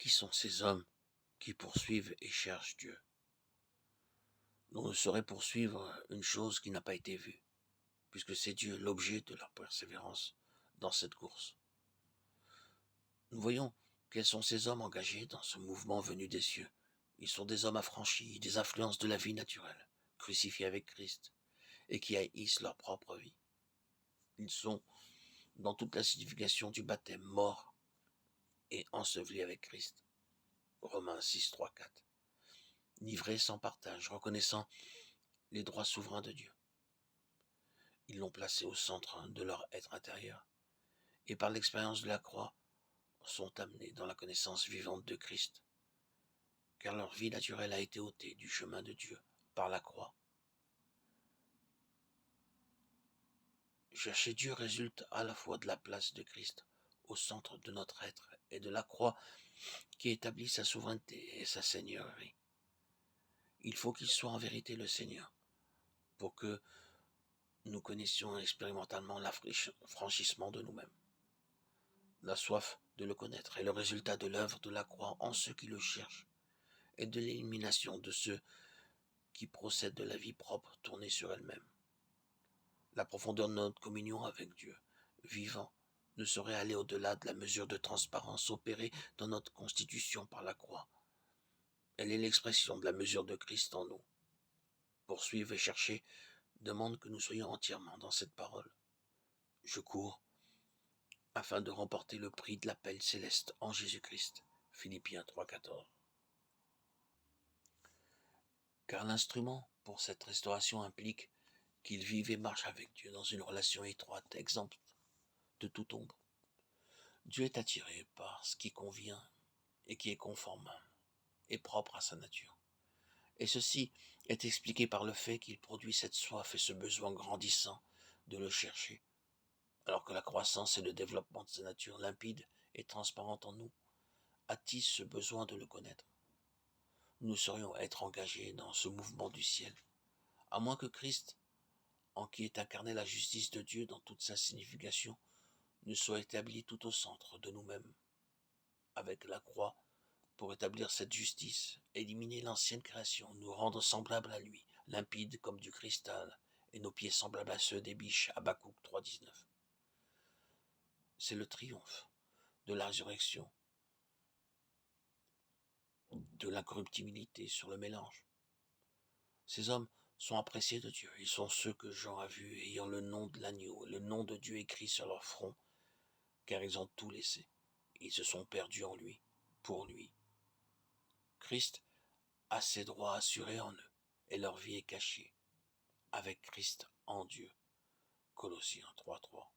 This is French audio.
Qui sont ces hommes qui poursuivent et cherchent Dieu? On ne saurait poursuivre une chose qui n'a pas été vue, puisque c'est Dieu l'objet de leur persévérance dans cette course. Nous voyons quels sont ces hommes engagés dans ce mouvement venu des cieux. Ils sont des hommes affranchis des influences de la vie naturelle, crucifiés avec Christ, et qui haïssent leur propre vie. Ils sont, dans toute la signification du baptême, morts et ensevelis avec Christ. Romains 6, 3, 4. Livrés sans partage, reconnaissant les droits souverains de Dieu. Ils l'ont placé au centre de leur être intérieur, et par l'expérience de la croix, sont amenés dans la connaissance vivante de Christ, car leur vie naturelle a été ôtée du chemin de Dieu par la croix. Chercher Dieu résulte à la fois de la place de Christ au centre de notre être et de la croix qui établit sa souveraineté et sa seigneurie. Il faut qu'il soit en vérité le Seigneur pour que nous connaissions expérimentalement l'affranchissement de nous-mêmes. La soif de le connaître est le résultat de l'œuvre de la croix en ceux qui le cherchent et de l'élimination de ceux qui procèdent de la vie propre tournée sur elle-même. La profondeur de notre communion avec Dieu, vivant, ne saurait aller au-delà de la mesure de transparence opérée dans notre constitution par la croix. Elle est l'expression de la mesure de Christ en nous. Poursuivre et chercher demande que nous soyons entièrement dans cette parole. Je cours afin de remporter le prix de l'appel céleste en Jésus-Christ. Philippiens 3,14. Car l'instrument pour cette restauration implique qu'il vive et marche avec Dieu dans une relation étroite, exempte de toute ombre. Dieu est attiré par ce qui convient et qui est conforme et propre à sa nature. Et ceci est expliqué par le fait qu'il produit cette soif et ce besoin grandissant de le chercher, alors que la croissance et le développement de sa nature limpide et transparente en nous attise ce besoin de le connaître. Nous saurions être engagés dans ce mouvement du ciel, à moins que Christ, en qui est incarnée la justice de Dieu dans toute sa signification, ne soit établi tout au centre de nous-mêmes, avec la croix, pour établir cette justice, éliminer l'ancienne création, nous rendre semblables à lui, limpides comme du cristal, et nos pieds semblables à ceux des biches, Habakkuk 3,19. C'est le triomphe de la résurrection, de l'incorruptibilité sur le mélange. Ces hommes sont appréciés de Dieu, ils sont ceux que Jean a vus ayant le nom de l'agneau, le nom de Dieu écrit sur leur front, car ils ont tout laissé. Ils se sont perdus en lui, pour lui. Christ a ses droits assurés en eux, et leur vie est cachée, avec Christ en Dieu. Colossiens 3.3.